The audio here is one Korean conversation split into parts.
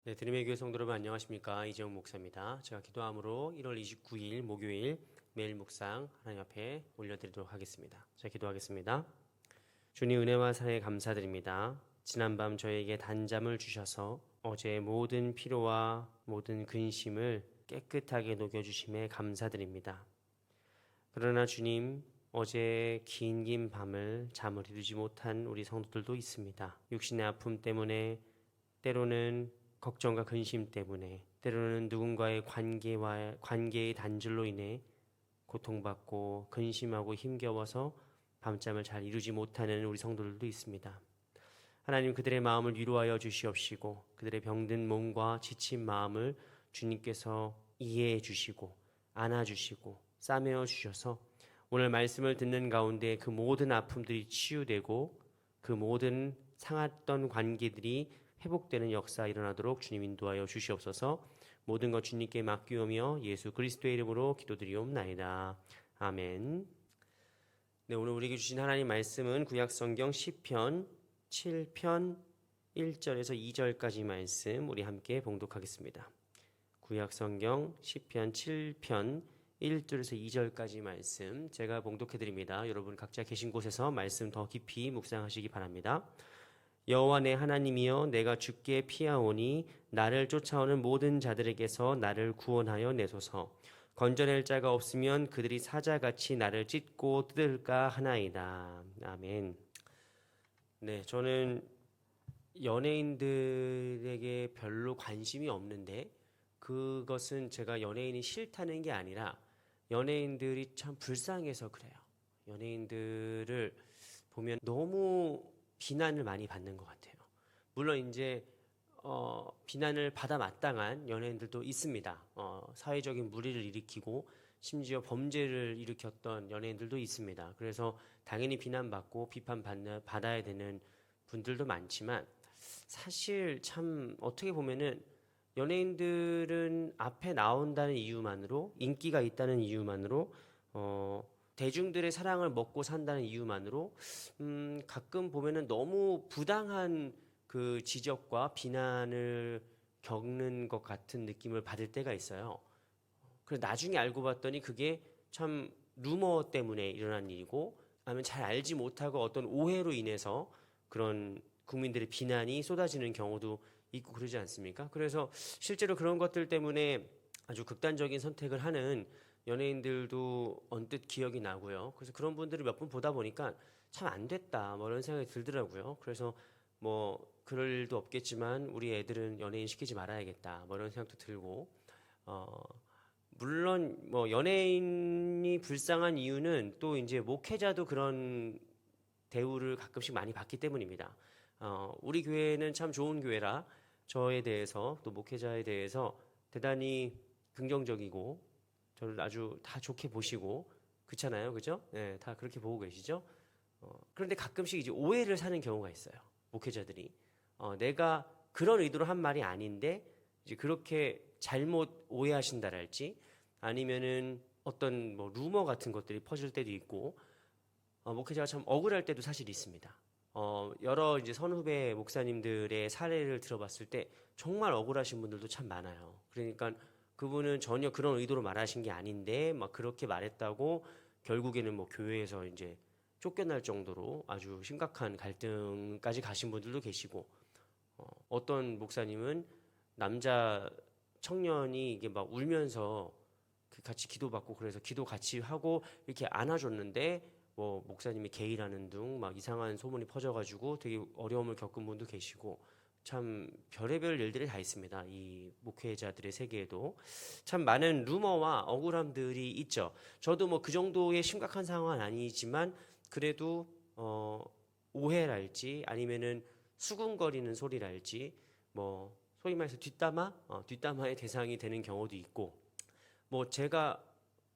네, 드림의 교회 성도 여러분 안녕하십니까? 이재용 목사입니다. 제가 기도함으로 1월 29일 목요일 매일 묵상 하나님 앞에 올려드리도록 하겠습니다. 자, 기도하겠습니다. 주님 은혜와 사랑에 감사드립니다. 지난밤 저에게 단잠을 주셔서 어제의 모든 피로와 모든 근심을 깨끗하게 녹여주심에 감사드립니다. 그러나 주님, 어제 긴 밤을 잠을 이루지 못한 우리 성도들도 있습니다. 육신의 아픔 때문에, 때로는 걱정과 근심 때문에, 때로는 누군가의 관계의 단절로 인해 고통받고 근심하고 힘겨워서 밤잠을 잘 이루지 못하는 우리 성도들도 있습니다. 하나님, 그들의 마음을 위로하여 주시옵시고 그들의 병든 몸과 지친 마음을 주님께서 이해해 주시고 안아주시고 싸매어 주셔서 오늘 말씀을 듣는 가운데 그 모든 아픔들이 치유되고 그 모든 상했던 관계들이 회복되는 역사 일어나도록 주님 인도하여 주시옵소서. 모든 것 주님께 맡기오며 예수 그리스도의 이름으로 기도드리옵나이다. 아멘. 네, 오늘 우리에게 주신 하나님 말씀은 구약성경 시편 7편 1절에서 2절까지 말씀 우리 함께 봉독하겠습니다. 구약성경 시편 7편 1절에서 2절까지 말씀 제가 봉독해드립니다. 여러분 각자 계신 곳에서 말씀 더 깊이 묵상하시기 바랍니다. 여호와 내 하나님이여, 내가 주께 피하오니 나를 쫓아오는 모든 자들에게서 나를 구원하여 내소서. 건져낼 자가 없으면 그들이 사자같이 나를 찢고 뜯을까 하나이다. 아멘. 네, 저는 연예인들에게 별로 관심이 없는데 그것은 제가 연예인이 싫다는 게 아니라 연예인들이 참 불쌍해서 그래요. 연예인들을 보면 너무 비난을 많이 받는 것 같아요. 물론 이제 비난을 받아 마땅한 연예인들도 있습니다. 사회적인 물의를 일으키고 심지어 범죄를 일으켰던 연예인들도 있습니다. 그래서 당연히 비난받고 비판받아야 되는 분들도 많지만 사실 참 어떻게 보면은 연예인들은 앞에 나온다는 이유만으로, 인기가 있다는 이유만으로, 대중들의 사랑을 먹고 산다는 이유만으로 가끔 보면은 너무 부당한 그 지적과 비난을 겪는 것 같은 느낌을 받을 때가 있어요. 그래서 나중에 알고 봤더니 그게 참 루머 때문에 일어난 일이고, 아니면 잘 알지 못하고 어떤 오해로 인해서 그런 국민들의 비난이 쏟아지는 경우도 있고 그러지 않습니까? 그래서 실제로 그런 것들 때문에 아주 극단적인 선택을 하는 연예인들도 언뜻 기억이 나고요. 그래서 그런 분들을 몇 분 보다 보니까 참 안 됐다 뭐 이런 생각이 들더라고요. 그래서 뭐 그럴 일도 없겠지만 우리 애들은 연예인 시키지 말아야겠다 뭐 이런 생각도 들고, 물론 뭐 연예인이 불쌍한 이유는 또 이제 목회자도 그런 대우를 가끔씩 많이 받기 때문입니다. 우리 교회는 참 좋은 교회라 저에 대해서 또 목회자에 대해서 대단히 긍정적이고 저를 아주 다 좋게 보시고 그렇잖아요, 그죠? 네, 다 그렇게 보고 계시죠? 그런데 가끔씩 이제 오해를 사는 경우가 있어요. 목회자들이 내가 그런 의도로 한 말이 아닌데 이제 그렇게 잘못 오해하신다랄지 아니면은 어떤 뭐 루머 같은 것들이 퍼질 때도 있고, 목회자가 참 억울할 때도 사실 있습니다. 여러 이제 선후배 목사님들의 사례를 들어봤을 때 정말 억울하신 분들도 참 많아요. 그러니까 그분은 전혀 그런 의도로 말하신 게 아닌데 막 그렇게 말했다고 결국에는 뭐 교회에서 이제 쫓겨날 정도로 아주 심각한 갈등까지 가신 분들도 계시고, 어떤 목사님은 남자 청년이 이게 막 울면서 같이 기도받고 그래서 기도 같이 하고 이렇게 안아줬는데 뭐 목사님이 게이라는 등 막 이상한 소문이 퍼져가지고 되게 어려움을 겪은 분도 계시고, 참 별의별 일들이 다 있습니다. 이 목회자들의 세계에도 참 많은 루머와 억울함들이 있죠. 저도 뭐 그 정도의 심각한 상황은 아니지만 그래도 오해랄지 아니면은 수군거리는 소리랄지 뭐 소위 말해서 뒷담화의 대상이 되는 경우도 있고, 뭐 제가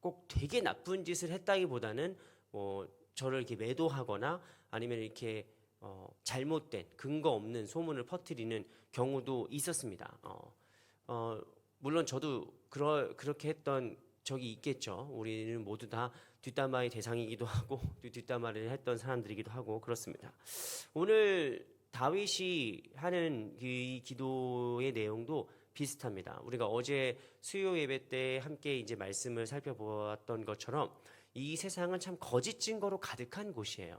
꼭 되게 나쁜 짓을 했다기보다는 뭐 저를 이렇게 매도하거나 아니면 이렇게 잘못된 근거 없는 소문을 퍼뜨리는 경우도 있었습니다. 물론 저도 그렇게 했던 적이 있겠죠. 우리는 모두 다 뒷담화의 대상이기도 하고 뒷담화를 했던 사람들이기도 하고 그렇습니다. 오늘 다윗이 하는 이 기도의 내용도 비슷합니다. 우리가 어제 수요 예배 때 함께 이제 말씀을 살펴보았던 것처럼 이 세상은 참 거짓 증거로 가득한 곳이에요.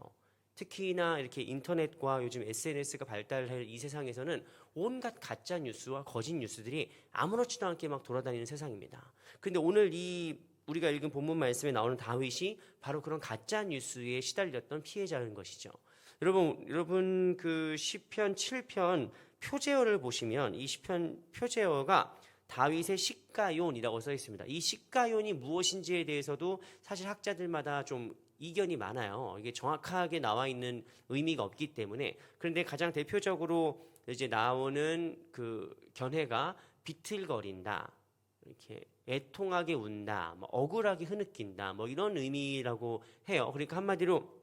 특히나 이렇게 인터넷과 요즘 SNS가 발달할 이 세상에서는 온갖 가짜 뉴스와 거짓 뉴스들이 아무렇지도 않게 막 돌아다니는 세상입니다. 근데 오늘 이 우리가 읽은 본문 말씀에 나오는 다윗이 바로 그런 가짜 뉴스에 시달렸던 피해자인 것이죠. 여러분 그 시편 7편 표제어를 보시면 이 시편 표제어가 다윗의 시가요이라고 써 있습니다. 이 시가요이 무엇인지에 대해서도 사실 학자들마다 좀 이견이 많아요. 이게 정확하게 나와 있는 의미가 없기 때문에. 그런데 가장 대표적으로 이제 나오는 그 견해가 비틀거린다, 이렇게 애통하게 운다, 뭐 억울하게 흐느낀다, 뭐 이런 의미라고 해요. 그러니까 한마디로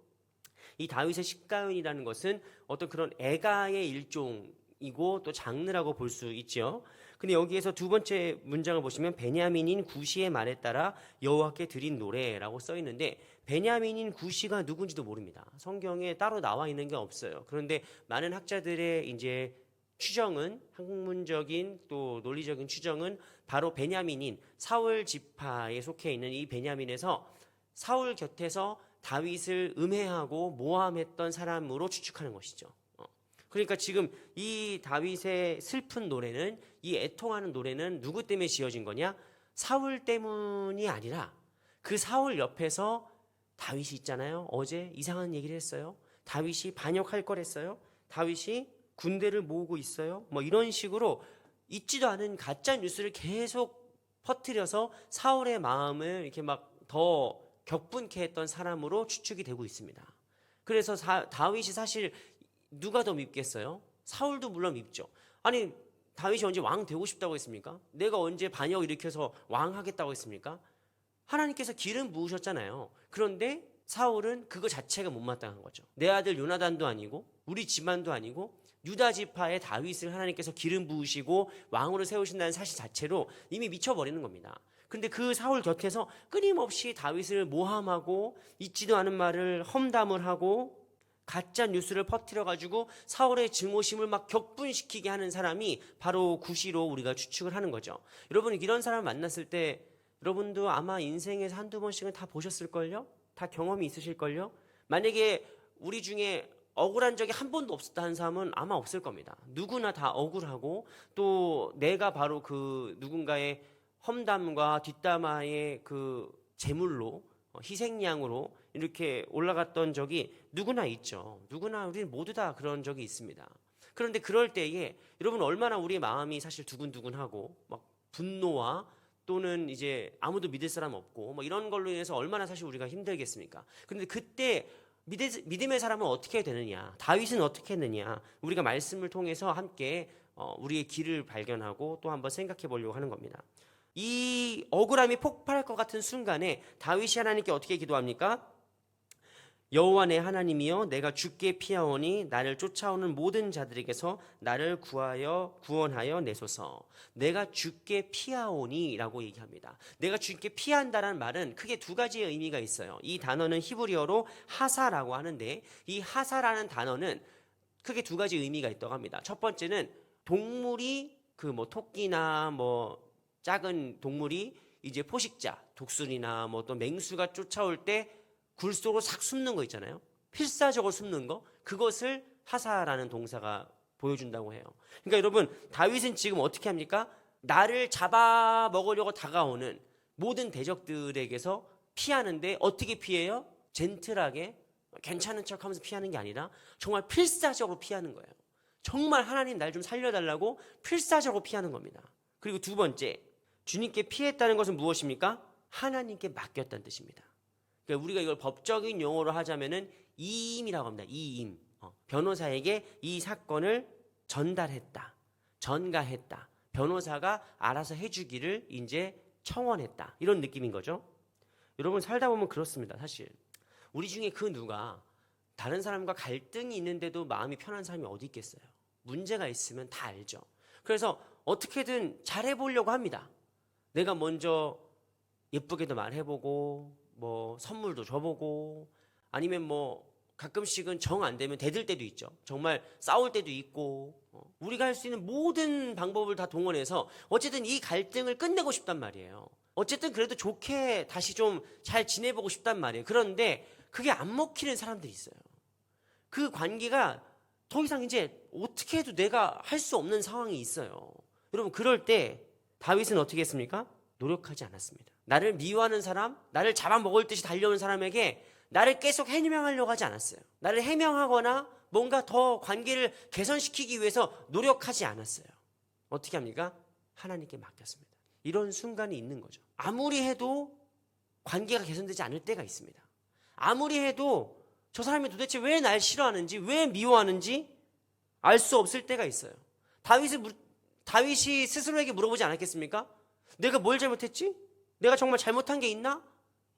이 다윗의 시가요이라는 것은 어떤 그런 애가의 일종이고 또 장르라고 볼 수 있죠. 근데 여기에서 두 번째 문장을 보시면 베냐민인 구시의 말에 따라 여호와께 드린 노래라고 써 있는데 베냐민인 구시가 누군지도 모릅니다. 성경에 따로 나와 있는 게 없어요. 그런데 많은 학자들의 이제 추정은, 학문적인 또 논리적인 추정은 바로 베냐민인 사울 지파에 속해 있는 이 베냐민에서 사울 곁에서 다윗을 음해하고 모함했던 사람으로 추측하는 것이죠. 그러니까 지금 이 다윗의 슬픈 노래는, 이 애통하는 노래는 누구 때문에 지어진 거냐? 사울 때문이 아니라 그 사울 옆에서 다윗이 있잖아요. 어제 이상한 얘기를 했어요. 다윗이 반역할 거랬어요. 다윗이 군대를 모으고 있어요. 뭐 이런 식으로 있지도 않은 가짜 뉴스를 계속 퍼뜨려서 사울의 마음을 이렇게 막 더 격분케 했던 사람으로 추측이 되고 있습니다. 그래서 다윗이 사실 누가 더 밉겠어요? 사울도 물론 밉죠. 아니 다윗이 언제 왕 되고 싶다고 했습니까? 내가 언제 반역 일으켜서 왕 하겠다고 했습니까? 하나님께서 기름 부으셨잖아요. 그런데 사울은 그거 자체가 못마땅한 거죠. 내 아들 요나단도 아니고 우리 집안도 아니고 유다 지파의 다윗을 하나님께서 기름 부으시고 왕으로 세우신다는 사실 자체로 이미 미쳐버리는 겁니다. 근데 그 사울 곁에서 끊임없이 다윗을 모함하고 있지도 않은 말을 험담을 하고 가짜 뉴스를 퍼뜨려가지고 사울의 증오심을 막 격분시키게 하는 사람이 바로 구시로 우리가 추측을 하는 거죠. 여러분 이런 사람을 만났을 때 여러분도 아마 인생에서 한두 번씩은 다 보셨을걸요? 다 경험이 있으실걸요? 만약에 우리 중에 억울한 적이 한 번도 없었다 하는 사람은 아마 없을 겁니다. 누구나 다 억울하고 또 내가 바로 그 누군가의 험담과 뒷담화의 그 제물로 희생양으로 이렇게 올라갔던 적이 누구나 있죠. 누구나 우리는 모두 다 그런 적이 있습니다. 그런데 그럴 때에 여러분 얼마나 우리의 마음이 사실 두근두근하고 막 분노와 또는 이제 아무도 믿을 사람 없고 뭐 이런 걸로 인해서 얼마나 사실 우리가 힘들겠습니까? 그런데 그때 믿음의 사람은 어떻게 되느냐? 다윗은 어떻게 했느냐? 우리가 말씀을 통해서 함께 우리의 길을 발견하고 또 한번 생각해 보려고 하는 겁니다. 이 억울함이 폭발할 것 같은 순간에 다윗이 하나님께 어떻게 기도합니까? 여호와 내 하나님이여 내가 주께 피하오니 나를 쫓아오는 모든 자들에게서 나를 구원하여 내소서. 내가 주께 피하오니 라고 얘기합니다. 내가 주께 피한다는 말은 크게 두 가지의 의미가 있어요. 이 단어는 히브리어로 하사라고 하는데 이 하사라는 단어는 크게 두 가지 의미가 있다고 합니다. 첫 번째는 동물이 그 뭐 토끼나 뭐 작은 동물이 이제 포식자, 독수리나 뭐 또 맹수가 쫓아올 때 굴 속으로 싹 숨는 거 있잖아요. 필사적으로 숨는 거, 그것을 하사라는 동사가 보여준다고 해요. 그러니까 여러분 다윗은 지금 어떻게 합니까? 나를 잡아먹으려고 다가오는 모든 대적들에게서 피하는데 어떻게 피해요? 젠틀하게 괜찮은 척하면서 피하는 게 아니라 정말 필사적으로 피하는 거예요. 정말 하나님 날 좀 살려달라고 필사적으로 피하는 겁니다. 그리고 두 번째, 주님께 피했다는 것은 무엇입니까? 하나님께 맡겼다는 뜻입니다. 그러니까 우리가 이걸 법적인 용어로 하자면은 이임이라고 합니다. 이임. 변호사에게 이 사건을 전달했다. 전가했다. 변호사가 알아서 해주기를 이제 청원했다. 이런 느낌인 거죠. 여러분 살다 보면 그렇습니다. 사실 우리 중에 그 누가 다른 사람과 갈등이 있는데도 마음이 편한 사람이 어디 있겠어요. 문제가 있으면 다 알죠. 그래서 어떻게든 잘해보려고 합니다. 내가 먼저 예쁘게도 말해보고 뭐 선물도 줘보고 아니면 뭐 가끔씩은 정 안 되면 대들 때도 있죠. 정말 싸울 때도 있고 우리가 할 수 있는 모든 방법을 다 동원해서 어쨌든 이 갈등을 끝내고 싶단 말이에요. 어쨌든 그래도 좋게 다시 좀 잘 지내보고 싶단 말이에요. 그런데 그게 안 먹히는 사람들이 있어요. 그 관계가 더 이상 이제 어떻게 해도 내가 할 수 없는 상황이 있어요. 여러분 그럴 때 다윗은 어떻게 했습니까? 노력하지 않았습니다. 나를 미워하는 사람, 나를 잡아먹을 듯이 달려오는 사람에게 나를 계속 해명하려고 하지 않았어요. 나를 해명하거나 뭔가 더 관계를 개선시키기 위해서 노력하지 않았어요. 어떻게 합니까? 하나님께 맡겼습니다. 이런 순간이 있는 거죠. 아무리 해도 관계가 개선되지 않을 때가 있습니다. 아무리 해도 저 사람이 도대체 왜 날 싫어하는지, 왜 미워하는지 알 수 없을 때가 있어요. 다윗이 스스로에게 물어보지 않았겠습니까? 내가 뭘 잘못했지? 내가 정말 잘못한 게 있나?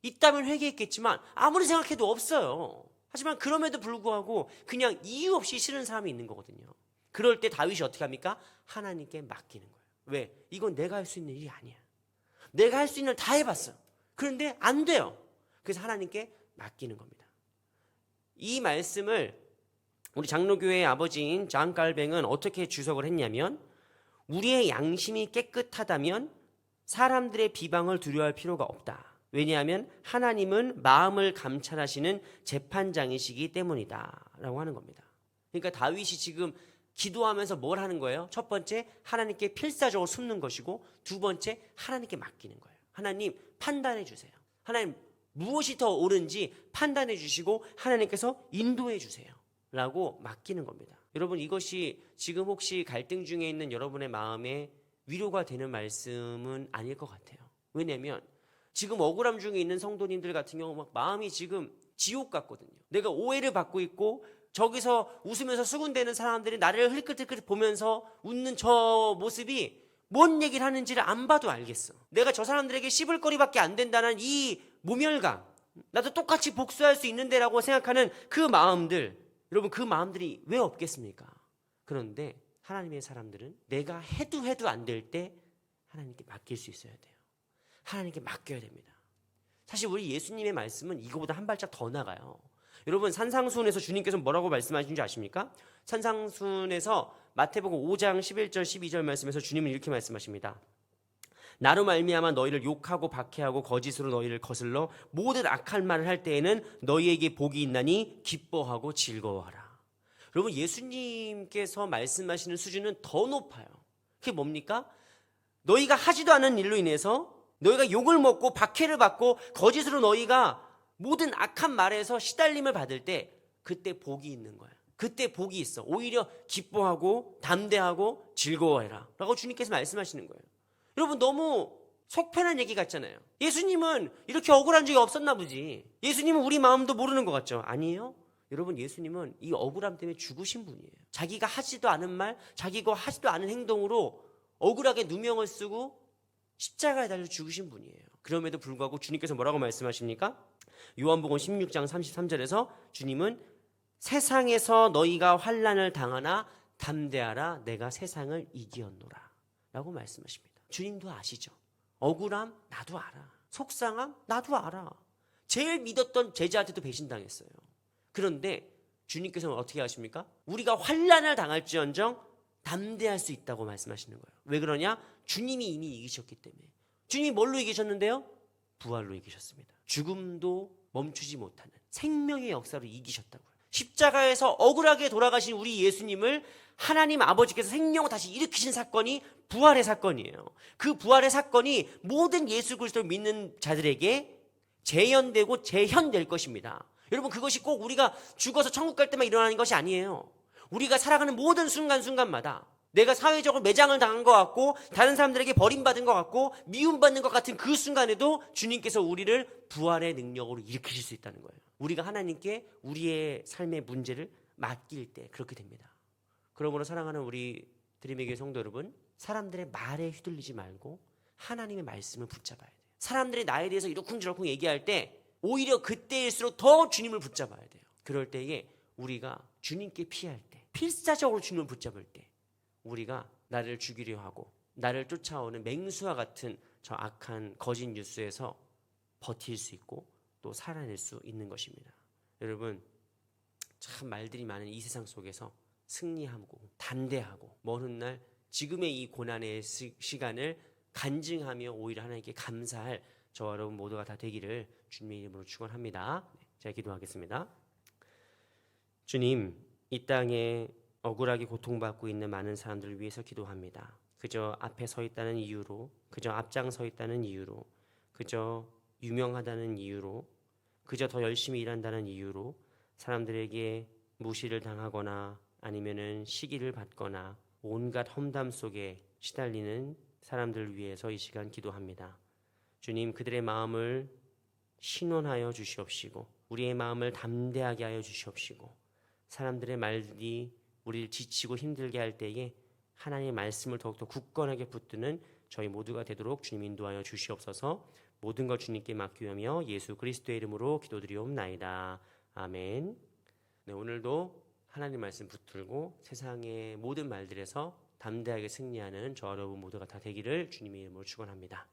있다면 회개했겠지만 아무리 생각해도 없어요. 하지만 그럼에도 불구하고 그냥 이유 없이 싫은 사람이 있는 거거든요. 그럴 때 다윗이 어떻게 합니까? 하나님께 맡기는 거예요. 왜? 이건 내가 할 수 있는 일이 아니야. 내가 할 수 있는 걸 다 해봤어. 그런데 안 돼요. 그래서 하나님께 맡기는 겁니다. 이 말씀을 우리 장로교회의 아버지인 잔 깔뱅은 어떻게 주석을 했냐면, 우리의 양심이 깨끗하다면 사람들의 비방을 두려워할 필요가 없다. 왜냐하면 하나님은 마음을 감찰하시는 재판장이시기 때문이다 라고 하는 겁니다. 그러니까 다윗이 지금 기도하면서 뭘 하는 거예요? 첫 번째, 하나님께 필사적으로 숨는 것이고, 두 번째, 하나님께 맡기는 거예요. 하나님 판단해 주세요. 하나님 무엇이 더 옳은지 판단해 주시고 하나님께서 인도해 주세요 라고 맡기는 겁니다. 여러분 이것이 지금 혹시 갈등 중에 있는 여러분의 마음에 위로가 되는 말씀은 아닐 것 같아요. 왜냐하면 지금 억울함 중에 있는 성도님들 같은 경우 막 마음이 지금 지옥 같거든요. 내가 오해를 받고 있고 저기서 웃으면서 수군대는 사람들이 나를 흘끗흘끗 보면서 웃는 저 모습이 뭔 얘기를 하는지를 안 봐도 알겠어. 내가 저 사람들에게 씹을거리밖에 안 된다는 이 모멸감, 나도 똑같이 복수할 수 있는데라고 생각하는 그 마음들, 여러분 그 마음들이 왜 없겠습니까? 그런데 하나님의 사람들은 내가 해도 안 될 때 하나님께 맡길 수 있어야 돼요. 하나님께 맡겨야 됩니다. 사실 우리 예수님의 말씀은 이거보다 한 발짝 더 나가요. 여러분 산상수훈에서 주님께서 뭐라고 말씀하신 줄 아십니까? 산상수훈에서 마태복음 5장 11절 12절 말씀에서 주님은 이렇게 말씀하십니다. 나로 말미암아 너희를 욕하고 박해하고 거짓으로 너희를 거슬러 모든 악한 말을 할 때에는 너희에게 복이 있나니 기뻐하고 즐거워하라. 여러분 예수님께서 말씀하시는 수준은 더 높아요. 그게 뭡니까? 너희가 하지도 않은 일로 인해서 너희가 욕을 먹고 박해를 받고 거짓으로 너희가 모든 악한 말에서 시달림을 받을 때 그때 복이 있는 거야. 그때 복이 있어. 오히려 기뻐하고 담대하고 즐거워해라 라고 주님께서 말씀하시는 거예요. 여러분 너무 속편한 얘기 같잖아요. 예수님은 이렇게 억울한 적이 없었나 보지. 예수님은 우리 마음도 모르는 것 같죠? 아니에요. 여러분 예수님은 이 억울함 때문에 죽으신 분이에요. 자기가 하지도 않은 말, 자기가 하지도 않은 행동으로 억울하게 누명을 쓰고 십자가에 달려 죽으신 분이에요. 그럼에도 불구하고 주님께서 뭐라고 말씀하십니까? 요한복음 16장 33절에서 주님은 세상에서 너희가 환난을 당하나 담대하라 내가 세상을 이기었노라 라고 말씀하십니다. 주님도 아시죠? 억울함 나도 알아. 속상함 나도 알아. 제일 믿었던 제자한테도 배신당했어요. 그런데 주님께서는 어떻게 하십니까? 우리가 환난을 당할지언정 담대할 수 있다고 말씀하시는 거예요. 왜 그러냐? 주님이 이미 이기셨기 때문에. 주님이 뭘로 이기셨는데요? 부활로 이기셨습니다. 죽음도 멈추지 못하는 생명의 역사로 이기셨다고요. 십자가에서 억울하게 돌아가신 우리 예수님을 하나님 아버지께서 생명을 다시 일으키신 사건이 부활의 사건이에요. 그 부활의 사건이 모든 예수 그리스도를 믿는 자들에게 재현되고 재현될 것입니다. 여러분 그것이 꼭 우리가 죽어서 천국 갈 때만 일어나는 것이 아니에요. 우리가 살아가는 모든 순간순간마다 내가 사회적으로 매장을 당한 것 같고 다른 사람들에게 버림받은 것 같고 미움받는 것 같은 그 순간에도 주님께서 우리를 부활의 능력으로 일으키실 수 있다는 거예요. 우리가 하나님께 우리의 삶의 문제를 맡길 때 그렇게 됩니다. 그러므로 사랑하는 우리 드림의 교회 성도 여러분, 사람들의 말에 휘둘리지 말고 하나님의 말씀을 붙잡아야 돼요. 사람들이 나에 대해서 이러쿵저러쿵 얘기할 때 오히려 그때일수록 더 주님을 붙잡아야 돼요. 그럴 때에 우리가 주님께 피할 때, 필사적으로 주님을 붙잡을 때 우리가 나를 죽이려 하고 나를 쫓아오는 맹수와 같은 저 악한 거짓 뉴스에서 버틸 수 있고 또 살아낼 수 있는 것입니다. 여러분 참 말들이 많은 이 세상 속에서 승리하고 담대하고 먼 훗날 지금의 이 고난의 시간을 간증하며 오히려 하나님께 감사할 저와 여러분 모두가 다 되기를 주님의 이름으로 축원합니다. 제가 기도하겠습니다. 주님, 이 땅에 억울하게 고통받고 있는 많은 사람들을 위해서 기도합니다. 그저 앞에 서 있다는 이유로, 그저 앞장서 있다는 이유로, 그저 유명하다는 이유로, 그저 더 열심히 일한다는 이유로 사람들에게 무시를 당하거나 아니면은 시기를 받거나 온갖 험담 속에 시달리는 사람들을 위해서 이 시간 기도합니다. 주님, 그들의 마음을 신원하여 주시옵시고 우리의 마음을 담대하게 하여 주시옵시고 사람들의 말들이 우리를 지치고 힘들게 할 때에 하나님의 말씀을 더욱더 굳건하게 붙드는 저희 모두가 되도록 주님 인도하여 주시옵소서. 모든 것 주님께 맡기며 예수 그리스도의 이름으로 기도드리옵나이다. 아멘. 네, 오늘도 하나님 말씀 붙들고 세상의 모든 말들에서 담대하게 승리하는 저와 여러분 모두가 다 되기를 주님의 이름으로 축원합니다.